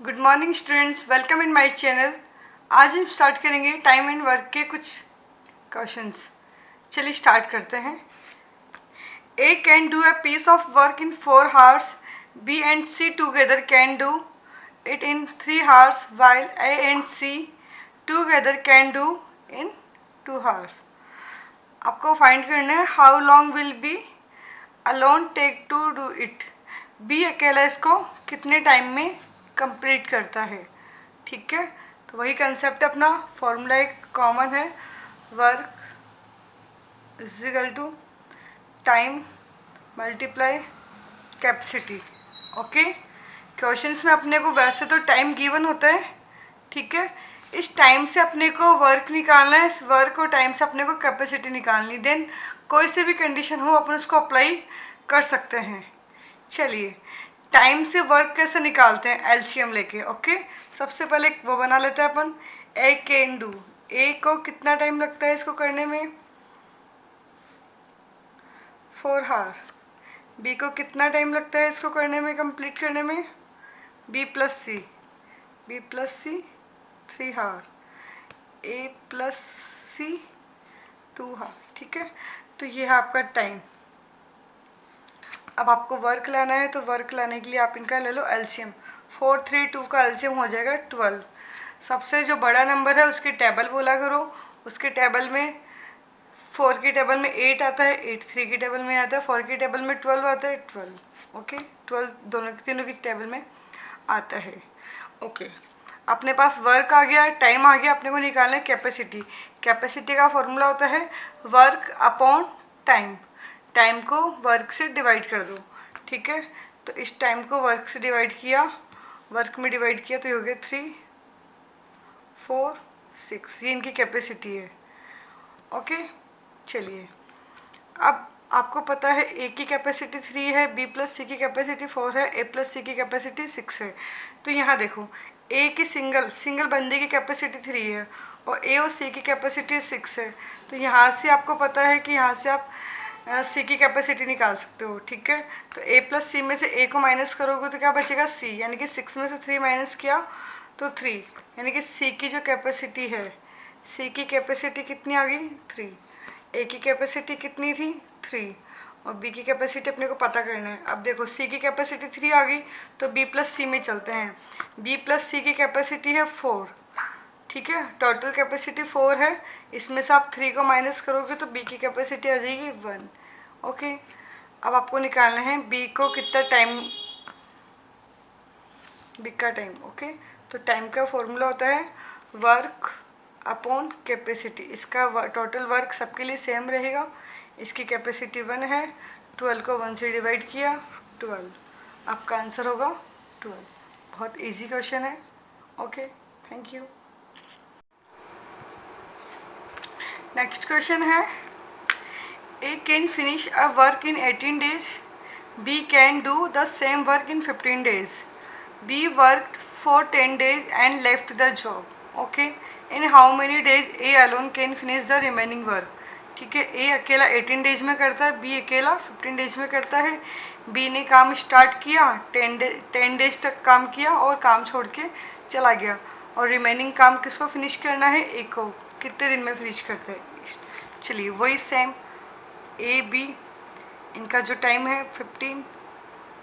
Good morning students, welcome in my channel. आज हम start करेंगे टाइम एंड वर्क के कुछ क्वेश्चंस। चलिए स्टार्ट करते हैं। A can do a piece of work in 4 hours, B and C together can do it in 3 hours, while A and C together can do in 2 hours। आपको find करना है how long will B alone take to do it. B अकेला इसको कितने time में complete करता है। ठीक है, तो वही कंसेप्ट अपना फॉर्मूला एक कॉमन है, work is equal to time multiply capacity. Okay, questions में अपने को वैसे तो टाइम गिवन होता है, ठीक है। इस टाइम से अपने को वर्क निकालना है, इस वर्क और टाइम से अपने को कैपेसिटी निकालनी, देन कोई से भी कंडीशन हो अपन उसको अप्लाई कर सकते हैं। चलिए टाइम से वर्क कैसे निकालते हैं, एलसीएम लेके। ओके, सबसे पहले वो बना लेते हैं अपन, ए कैन डू। ए को कितना टाइम लगता है इसको करने में, 4 hour। बी को कितना टाइम लगता है इसको करने में, कंप्लीट करने में, बी प्लस सी 3 hour, ए प्लस सी 2 hour। ठीक है, तो ये है आपका टाइम। अब आपको वर्क लाना है, तो वर्क लाने के लिए आप इनका ले लो एलसीएम। 4, 3, 2 का एलसीएम हो जाएगा 12। सबसे जो बड़ा नंबर है उसकी टेबल बोला करो। उसके टेबल में 4 की टेबल में 8 आता है, 8 3 की टेबल में आता है, 4 की टेबल में 12 आता है, 12। ओके, 12 तीनों की टेबल में आता है। ओके, अपने पास वर्क आ गया, टाइम आ गया, अपने को निकालना है कैपेसिटी। कैपेसिटी का फॉर्मूला होता है वर्क अपॉन टाइम। टाइम को वर्क से डिवाइड कर दो। ठीक है, तो इस टाइम को वर्क से डिवाइड किया, वर्क में डिवाइड किया, तो ये हो गया 3, 4, 6। ये इनकी कैपेसिटी है। ओके, चलिए अब आपको पता है ए की कैपेसिटी 3 है, बी प्लस सी की कैपेसिटी 4 है, ए प्लस सी की कैपेसिटी 6 है। तो यहाँ देखो, ए की सिंगल बंदे की कैपेसिटी 3 है और ए और सी की कैपेसिटी 6 है। तो यहाँ से आपको पता है कि यहाँ से आप सी की कैपेसिटी निकाल सकते हो। ठीक है, तो ए प्लस सी में से ए को माइनस करोगे तो क्या बचेगा, सी। यानी कि 6 में से 3 माइनस किया तो 3, यानी कि सी की जो कैपेसिटी है, सी की कैपेसिटी कितनी आ गई, 3। ए की कैपेसिटी कितनी थी, 3, और बी की कैपेसिटी अपने को पता करना है। अब देखो सी की कैपेसिटी 3 आ गई, तो बी प्लस सी में चलते हैं। बी प्लस सी की कैपेसिटी है 4। ठीक है, टोटल कैपेसिटी 4 है, इसमें से आप 3 को माइनस करोगे तो बी की कैपेसिटी आ जाएगी 1। ओके, अब आपको निकालना है बी को कितना टाइम, बी का टाइम। ओके, तो टाइम का फॉर्मूला होता है वर्क अपॉन कैपेसिटी। इसका टोटल वर्क सबके लिए सेम रहेगा। इसकी कैपेसिटी 1 है, 12 को 1 से डिवाइड किया, 12। आपका आंसर होगा 12। बहुत इजी क्वेश्चन है। Okay, thank you. Next question है, A can finish a work in 18 days, B can do the same work in 15 days, B worked for 10 days and left the job. Okay, in how many days A alone can finish the remaining work. ठीक है, ए अकेला 18 days में करता है, B अकेला 15 days में करता है। बी ने काम स्टार्ट किया, 10 days तक काम किया और काम छोड़ के चला गया, और रिमेनिंग काम किसको फिनिश करना है, ए को। कितने दिन में फिनिश करता है, चलिए वही सेम ए बी, इनका जो टाइम है 15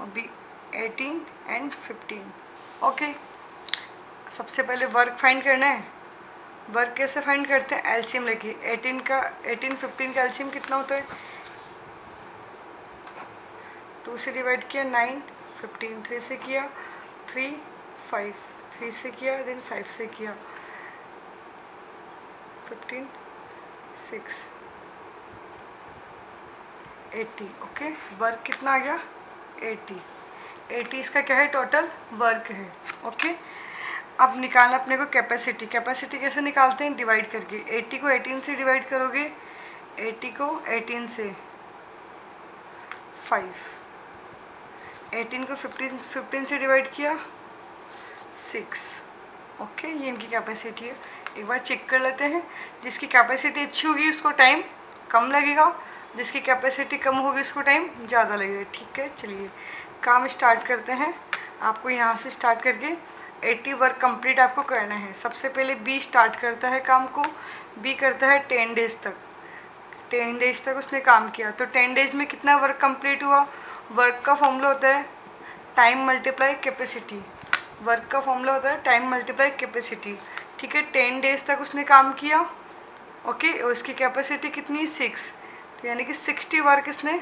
और बी 18 एंड 15। ओके, सबसे पहले वर्क फाइंड करना है। वर्क कैसे फाइंड करते हैं, एलसीएम लेके। 18 15 का एलसीएम कितना होता है, 2 से डिवाइड किया 9, 15, 3 से किया 3, 5, 3 से किया, देन 5 से किया 15, 6, 80। ओके, वर्क कितना आ गया, 80 इसका क्या है, टोटल वर्क है। ओके, अब निकालना अपने को कैपेसिटी। कैपेसिटी कैसे निकालते हैं, डिवाइड करके। 80 को 18 से डिवाइड करोगे, 80 को 18 से 5, 18 को 15 से डिवाइड किया 6। ओके, ये इनकी कैपेसिटी है। एक बार चेक कर लेते हैं। जिसकी कैपेसिटी अच्छी होगी उसको टाइम कम लगेगा, जिसकी कैपेसिटी कम होगी उसको टाइम ज़्यादा लगेगा। ठीक है, चलिए काम स्टार्ट करते हैं। आपको यहाँ से स्टार्ट करके 80 वर्क कंप्लीट आपको करना है। सबसे पहले बी स्टार्ट करता है काम को, बी करता है 10 डेज तक, 10 डेज तक उसने काम किया। तो 10 डेज में कितना वर्क कंप्लीट हुआ? वर्क का फॉर्मूला होता है टाइम मल्टीप्लाई कैपेसिटी, वर्क का फॉर्मूला होता है टाइम मल्टीप्लाई कैपेसिटी। ठीक है, 10 डेज तक उसने काम किया, ओके, और उसकी कैपेसिटी कितनी? 6, तो यानी कि 60 वर्क इसने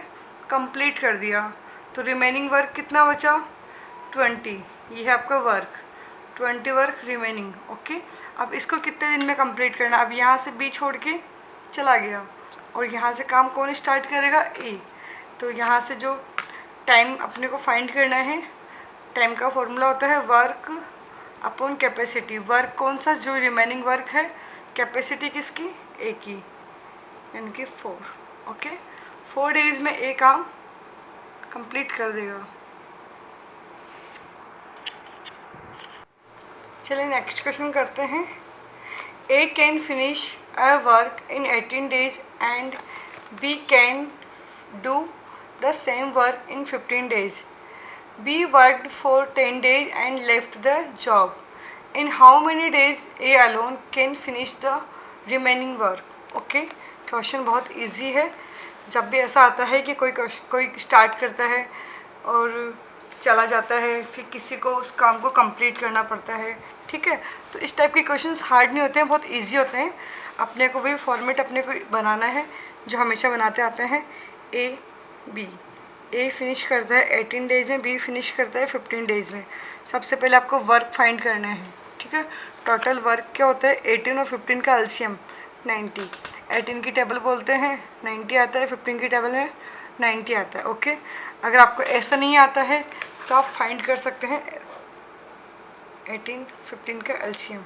कंप्लीट कर दिया। तो रिमेनिंग वर्क कितना बचा? 20, ये है आपका वर्क, 20 वर्क रिमेनिंग। ओके, अब इसको कितने दिन में कंप्लीट करना? अब यहाँ से बी छोड़ के चला गया और यहाँ से काम कौन स्टार्ट करेगा? ए। तो यहाँ से जो टाइम अपने को फाइंड करना है, टाइम का फॉर्मूला होता है वर्क अपॉन कैपेसिटी। वर्क कौन सा? जो रिमेनिंग वर्क है, कैपेसिटी किसकी? ए की, यानी कि 4। ओके, 4 डेज में ए काम कंप्लीट कर देगा। चलिए नेक्स्ट क्वेश्चन करते हैं। A can finish a work in 18 days and B can do the same work in 15 days. B worked for 10 days and left the job. In how many days A alone can finish the remaining work? Okay, question बहुत easy है। जब भी ऐसा आता है कि कोई start करता है और चला जाता है, फिर किसी को उस काम को कंप्लीट करना पड़ता है, ठीक है, तो इस टाइप के क्वेश्चंस हार्ड नहीं होते हैं, बहुत इजी होते हैं। अपने को वही फॉर्मेट अपने को बनाना है जो हमेशा बनाते आते हैं। ए बी, ए फिनिश करता है 18 डेज में, बी फिनिश करता है 15 डेज में। सबसे पहले आपको वर्क फाइंड करना है, ठीक है। टोटल वर्क क्या होता है? 18 और 15 का एलसीएम 90। 18 की टेबल बोलते हैं 90 आता है, 15 की टेबल में 90 आता है। ओके, अगर आपको ऐसा नहीं आता है तो आप फाइंड कर सकते हैं 18 15 का LCM.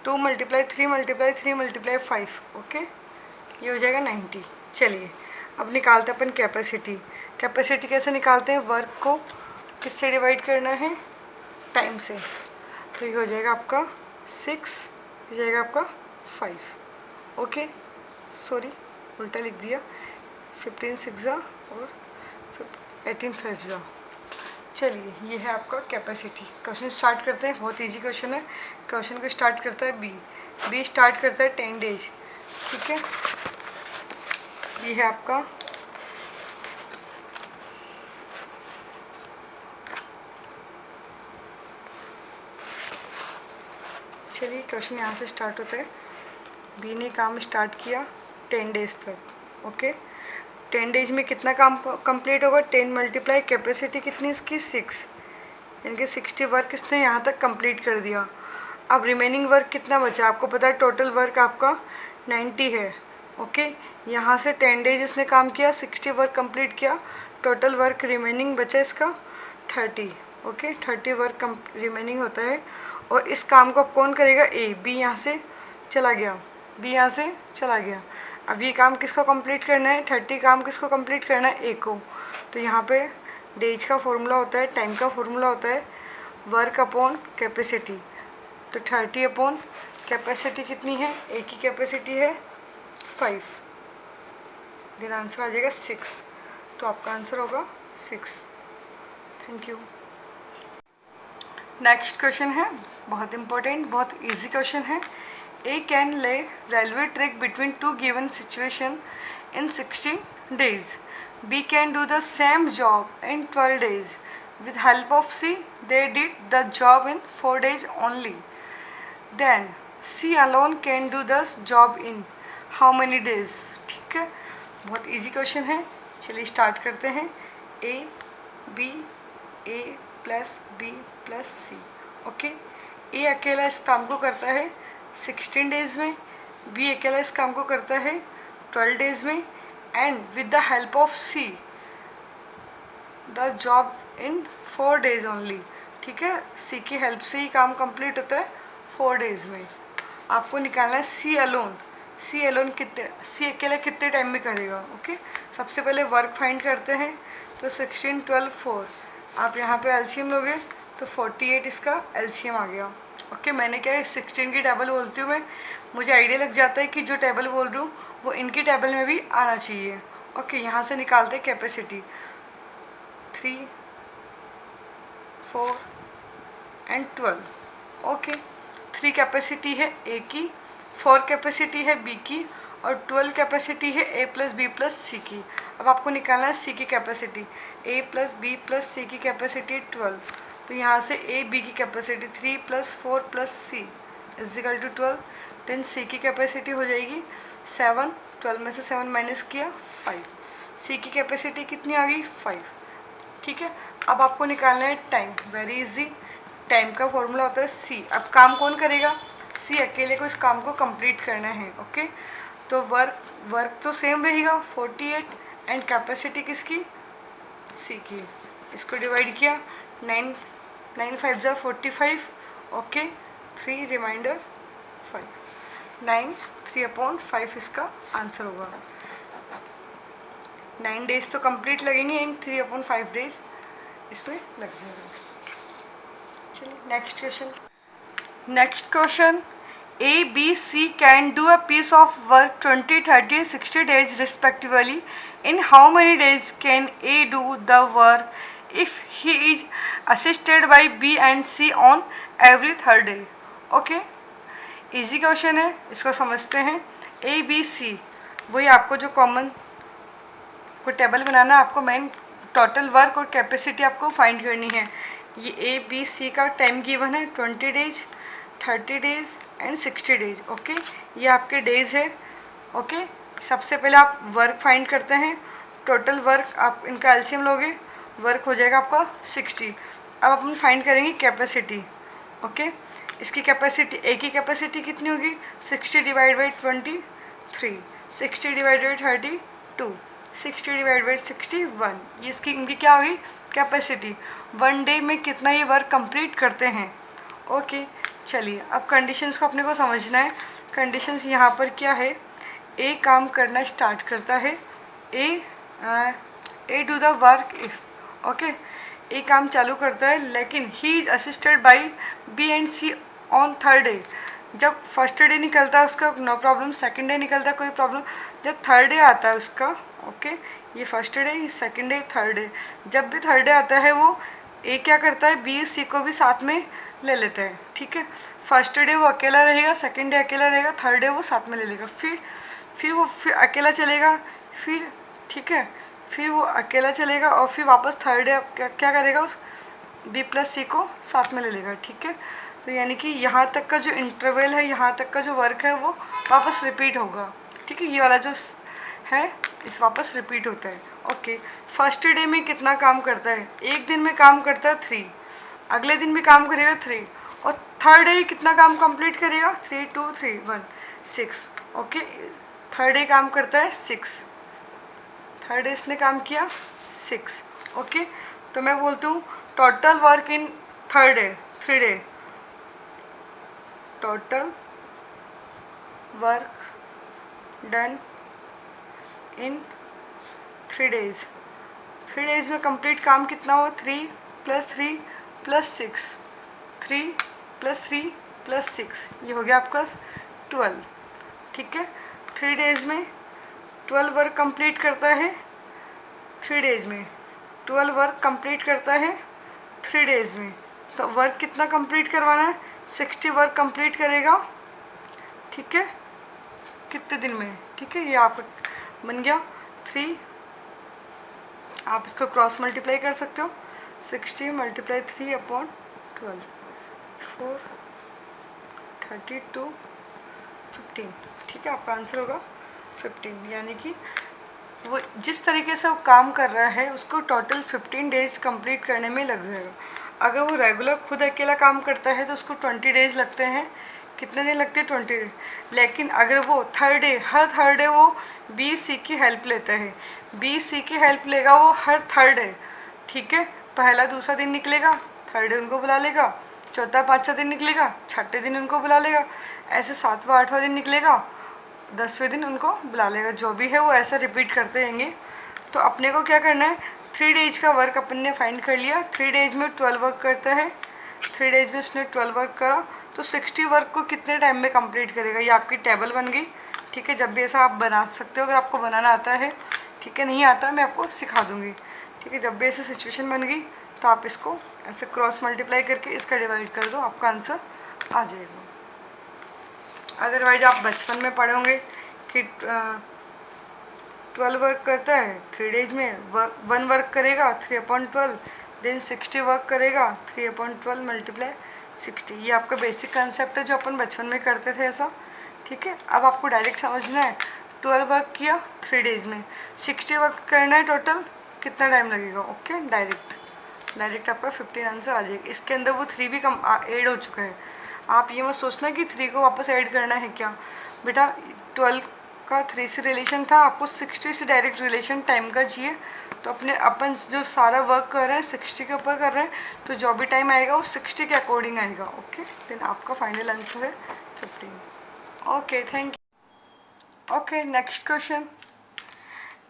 To multiply 3 multiply 3 multiply 5, okay, ये हो जाएगा 90। चलिए अब निकालते हैं अपन कैपेसिटी। कैपेसिटी कैसे निकालते हैं? वर्क को किससे डिवाइड करना है? टाइम से। तो ये हो जाएगा आपका 6, हो जाएगा आपका 5। ओके, सॉरी उल्टा लिख दिया, 15 6 और 18 5। चलिए ये है आपका कैपेसिटी। क्वेश्चन स्टार्ट करते हैं, बहुत इजी क्वेश्चन है। क्वेश्चन को स्टार्ट करता है बी स्टार्ट करता है 10 डेज, ठीक है। ये है आपका चलिए क्वेश्चन यहाँ से स्टार्ट होता है। बी ने काम स्टार्ट किया 10 डेज तक, ओके। 10 डेज में कितना काम कंप्लीट होगा? 10 मल्टीप्लाई कैपेसिटी कितनी इसकी? 6, यानी कि 60 वर्क इसने यहाँ तक कंप्लीट कर दिया। अब रिमेनिंग वर्क कितना बचा? आपको पता है टोटल वर्क आपका 90 है, ओके। यहाँ से 10 डेज इसने काम किया, 60 वर्क कंप्लीट किया, टोटल वर्क रिमेनिंग बचा इसका 30, ओके। 30 वर्क रिमेनिंग होता है। और इस काम को अब कौन करेगा? ए। बी यहाँ से चला गया, बी यहाँ से चला गया। अब ये काम किसको कंप्लीट करना है? 30 काम किसको कंप्लीट करना है? ए को। तो यहाँ पे डेज का फॉर्मूला होता है, टाइम का फॉर्मूला होता है वर्क अपॉन कैपेसिटी। तो 30 अपॉन कैपेसिटी कितनी है? ए की कैपेसिटी है 5, देन आंसर आ जाएगा 6। तो आपका आंसर होगा 6। Thank you. नेक्स्ट क्वेश्चन है बहुत इंपॉर्टेंट, बहुत इजी क्वेश्चन है। ए कैन ले railway track between 2 given situation in 16 days. B can do the same job in 12 days. With help of C, they did the job in 4 days only. Then C alone can do the job in how many days? ठीक है, बहुत easy question है। चलिए start करते हैं। A plus B plus C, okay. A अकेला इस काम को करता है 16 डेज में, B अकेला इस काम को करता है 12 डेज में, and with the help of C the job in 4 days only, ठीक है। C की हेल्प से ही काम कंप्लीट होता है 4 days में। आपको निकालना है C अलोन कितने, C अकेला कितने टाइम में करेगा, ओके। सबसे पहले वर्क फाइंड करते हैं। तो 16 12 4, आप यहाँ पे एलसीएम लोगे तो 48 इसका एलसीएम आ गया, ओके मैंने क्या है 16 की टेबल बोलती हूँ मैं, मुझे आइडिया लग जाता है कि जो टेबल बोल रही हूँ वो इनकी टेबल में भी आना चाहिए। ओके यहाँ से निकालते हैं कैपेसिटी 3, 4 एंड 12। ओके 3 कैपेसिटी है ए की, 4 कैपेसिटी है बी की और 12 कैपेसिटी है A plus B plus C की। अब आपको निकालना है सी की capacity, A plus B plus C की कैपेसिटी 12। तो यहाँ से ए बी की capacity 3 + 4 + C equal to 12। Then C की कैपेसिटी हो जाएगी 7, 12 में से 7 माइनस किया 5। सी की कैपेसिटी कितनी आ गई 5। ठीक है अब आपको निकालना है टाइम, वेरी इजी। टाइम का फॉर्मूला होता है सी। अब काम कौन करेगा, सी अकेले को इस काम को कंप्लीट करना है। ओके तो वर्क तो सेम रहेगा 48 एंड कैपेसिटी किसकी, सी की। इसको डिवाइड किया 9 5 × 45। ओके 3 रिमाइंडर 5, 9 3/5 इसका आंसर होगा। 9 डेज तो कंप्लीट लगेंगे एंड 3/5 डेज इसमें लग जाएगा। चलिए next question A, B, C can do a piece of work 20, 30, 60 days respectively. In how many days can A do the work if he is assisted by B and C on every third day? Okay, easy question है, इसको समझते हैं। A, B, C वही आपको जो common को table बनाना, आपको main total work और कैपेसिटी आपको फाइंड करनी है। ये A, B, C का टाइम गिवन है 20 days, 30 days and 60 days. Okay ये आपके डेज है। ओके सबसे पहले आप वर्क फाइंड करते हैं, टोटल वर्क आप इनका एलसीएम लोगे, वर्क हो जाएगा आपका 60। अब अपन फाइंड करेंगे कैपेसिटी। ओके इसकी कैपेसिटी, ए की कैपेसिटी कितनी होगी 60 divide by 23, 60 divide by 32, 60 divide by 61। ये इसकी इनकी क्या होगी कैपेसिटी, 1 डे में कितना ये वर्क कंप्लीट करते हैं। ओके चलिए अब कंडीशंस को अपने को समझना है। कंडीशंस यहाँ पर क्या है, ए काम करना स्टार्ट करता है, A do the work if. Okay A काम चालू करता है लेकिन he is assisted by B and C on third day. जब फर्स्ट डे निकलता है उसका नो प्रॉब्लम, सेकंड डे निकलता है कोई प्रॉब्लम, जब थर्ड डे आता है उसका ओके ये फर्स्ट डे, ये सेकंड डे, थर्ड डे, जब भी थर्ड डे आता है वो ए क्या करता है बी सी को भी साथ में ले लेते हैं। ठीक है फर्स्ट डे वो अकेला रहेगा, सेकंड डे अकेला रहेगा, थर्ड डे वो साथ में ले लेगा, फिर अकेला चलेगा, फिर ठीक है फिर वो अकेला चलेगा और फिर वापस थर्ड डे क्या करेगा उस बी प्लस सी को साथ में ले लेगा। ठीक है तो यानी कि यहाँ तक का जो इंटरवल है, यहाँ तक का जो वर्क है वो वापस रिपीट होगा। ठीक है ये वाला जो है इस वापस रिपीट होता है। ओके फर्स्ट डे में कितना काम करता है, एक दिन में काम करता है 3, अगले दिन भी काम करेगा 3 और थर्ड डे कितना काम कंप्लीट करेगा 3 2 3 1 6। ओके थर्ड डे काम करता है 6, थर्ड डे इसने काम किया 6। ओके तो मैं बोलती हूँ total work in third day 3 day, total work done in 3 days. 3 days में कंप्लीट काम कितना हुआ 3 + 3 + 6, 3 + 3 + 6 ये हो गया आपका 12। ठीक है 3 डेज में 12 वर्क कंप्लीट करता है, 3 डेज में 12 वर्क कंप्लीट करता है 3 डेज में। तो वर्क कितना कंप्लीट करवाना है 60 वर्क कंप्लीट करेगा। ठीक है कितने दिन में, ठीक है ये आप बन गया 3, आप इसको क्रॉस मल्टीप्लाई कर सकते हो 60 × 3/12 4 32 15। ठीक है आपका आंसर होगा 15। यानी कि वो जिस तरीके से वो काम कर रहा है उसको टोटल 15 डेज कंप्लीट करने में लग जाएगा। अगर वो रेगुलर खुद अकेला काम करता है तो उसको 20 डेज लगते हैं। कितने दिन लगते हैं 20 डेज। लेकिन अगर वो हर थर्ड डे वो बी सी की हेल्प लेता है, बी सी की हेल्प लेगा वो हर थर्ड डे। ठीक है पहला दूसरा दिन निकलेगा, थर्ड डे उनको बुला लेगा, चौथा पाँचवा दिन निकलेगा, छठे दिन उनको बुला लेगा, ऐसे 7वां 8वां दिन निकलेगा, 10वें दिन उनको बुला लेगा। जो भी है वो ऐसा रिपीट करते रहेंगे। तो अपने को क्या करना है 3 डेज का वर्क अपन ने फाइंड कर लिया। 3 डेज में 12 वर्क करता है, 3 डेज में उसने 12 वर्क करा तो 60 वर्क को कितने टाइम में कंप्लीट करेगा, ये आपकी टेबल बन गई। ठीक है, जब भी ऐसा आप बना सकते हो, अगर आपको बनाना आता है। ठीक है, नहीं आता मैं आपको सिखा दूँगी। ठीक है, जब भी ऐसी सिचुएशन बन गई तो आप इसको ऐसे क्रॉस मल्टीप्लाई करके इसका डिवाइड कर दो, आपका आंसर आ जाएगा। अदरवाइज आप बचपन में पढ़े होंगे कि 12 वर्क करता है 3 डेज में, 1 वर्क करेगा 3/12, देन 60 वर्क करेगा 3/12 मल्टीप्लाई 60। ये आपका बेसिक कंसेप्ट है जो अपन बचपन में करते थे ऐसा। ठीक है, अब आपको डायरेक्ट समझना है। 12 वर्क किया 3 डेज में, 60 वर्क करना है, टोटल कितना टाइम लगेगा। ओके, डायरेक्ट आपका 15 आंसर आ जाएगा। इसके अंदर वो 3 भी कम ऐड हो चुका है। आप ये मत सोचना कि 3 को वापस ऐड करना है क्या बेटा, 12 का 3 से रिलेशन था, आपको 60 से डायरेक्ट रिलेशन टाइम का चाहिए। तो अपन जो सारा वर्क कर रहे हैं 60 के ऊपर कर रहे हैं, तो जो भी टाइम आएगा वो 60 के अकॉर्डिंग आएगा। ओके, देन आपका फाइनल आंसर है 15। Okay, thank you. Okay, next question.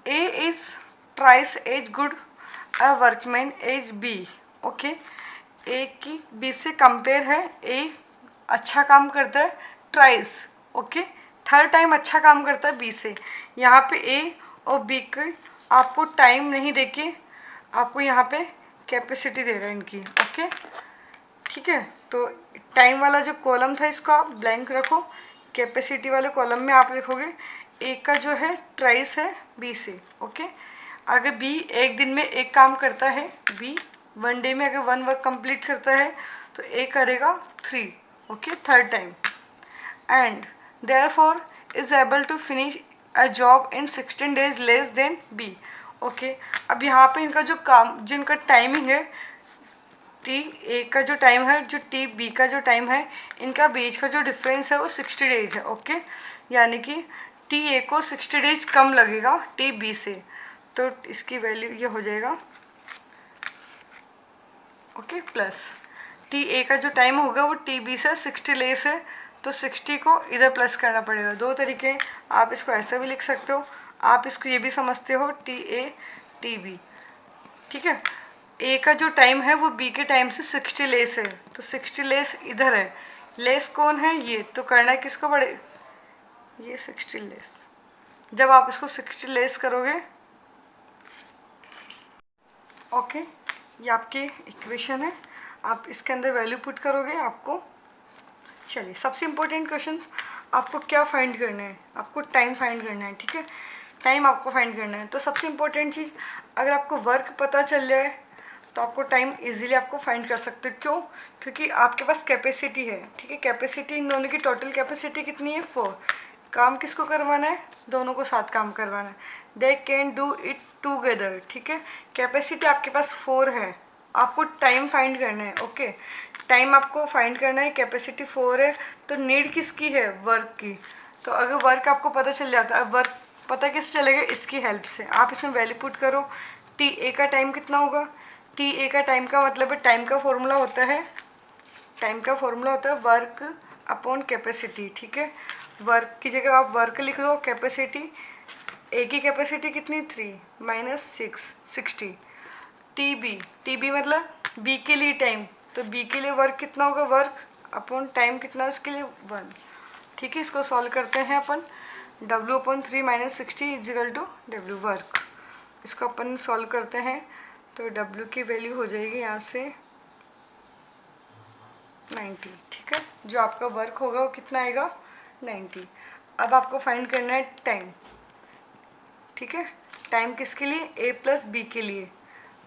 A is twice as good a workman as B. Okay, A की B से कंपेयर है, A अच्छा काम करता है ट्राइस। ओके, 3rd टाइम अच्छा काम करता है B से। यहाँ पे A और B के आपको टाइम नहीं देके आपको यहाँ पे कैपेसिटी दे रहा है इनकी। ओके, ठीक है, तो टाइम वाला जो कॉलम था इसको आप ब्लैंक रखो, कैपेसिटी वाले कॉलम में आप लिखोगे ए का जो है ट्राइस है बी से। ओके, अगर बी एक दिन में एक काम करता है, बी 1 डे में अगर 1 वर्क कंप्लीट करता है तो ए करेगा 3। Okay, 3rd time. And therefore is able to finish a job in 16 days less than B. Okay, अब यहाँ पे इनका जो काम, जिनका टाइमिंग है, टी ए का जो टाइम है, जो टी बी का जो टाइम है, इनका बीच का जो डिफरेंस है वो 60 डेज है। ओके, यानी कि टी ए को 60 डेज कम लगेगा टी बी से, तो इसकी वैल्यू ये हो जाएगा। ओके, प्लस टी ए का जो टाइम होगा वो टी बी से 60 लेस है, तो 60 को इधर प्लस करना पड़ेगा। 2 तरीके, आप इसको ऐसे भी लिख सकते हो, आप इसको ये भी समझते हो टी ए टी बी। ठीक है, ए का जो टाइम है वो बी के टाइम से 60 लेस है, तो 60 लेस इधर है। लेस कौन है, ये तो करना है किसको पड़े, ये 60 लेस। जब आप इसको 60 लेस करोगे, ओके, ये आपकी इक्वेशन है, आप इसके अंदर वैल्यू पुट करोगे आपको। चलिए, सबसे इम्पोर्टेंट क्वेश्चन, आपको क्या फाइंड करना है, आपको टाइम फाइंड करना है। ठीक है, टाइम आपको फाइंड करना है। तो सबसे इम्पोर्टेंट चीज़, अगर आपको वर्क पता चल जाए तो आपको टाइम इजीली आपको फाइंड कर सकते हो। क्यों, क्योंकि आपके पास कैपेसिटी है। ठीक है, कैपेसिटी, इन दोनों की टोटल कैपेसिटी कितनी है, 4। काम किसको करवाना है, दोनों को साथ काम करवाना है। They can do it together. ठीक है, कैपेसिटी आपके पास 4 है, आपको टाइम फाइंड करना है। ओके, टाइम आपको फाइंड करना है, कैपेसिटी 4 है, तो नीड किसकी है, वर्क की। तो अगर वर्क आपको पता चल जाता है, वर्क पता कैसे चलेगा, इसकी हेल्प से। आप इसमें वैल्यू पुट करो, टी ए का टाइम कितना होगा, टी ए का टाइम का मतलब है, टाइम का फॉर्मूला होता है, वर्क अपॉन कैपेसिटी। ठीक है, वर्क की जगह आप वर्क लिख दो, कैपेसिटी, ए की कैपेसिटी कितनी, 3 माइनस 60। टी बी मतलब बी के लिए टाइम, तो बी के लिए वर्क कितना होगा, वर्क अपॉन टाइम कितना उसके लिए, 1। ठीक है, इसको सॉल्व करते हैं अपन, W/3 minus 60 equal to W work. इसको अपन सॉल्व करते हैं, तो W की वैल्यू हो जाएगी यहाँ से 90। ठीक है, जो आपका वर्क होगा वो कितना आएगा, 90। अब आपको फाइंड करना है टाइम। ठीक है, टाइम किसके लिए, ए प्लस बी के लिए,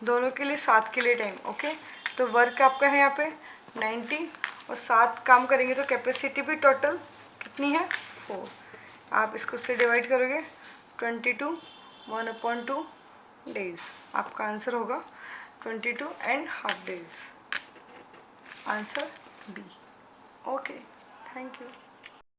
दोनों के लिए, 7 के लिए टाइम। ओके, तो वर्क आपका है यहाँ पे 90, और 7 काम करेंगे तो कैपेसिटी भी टोटल कितनी है, 4। आप इसको उससे डिवाइड करोगे, 22 1/2 डेज, आपका आंसर होगा 22.5 days. Answer B. Okay, thank you.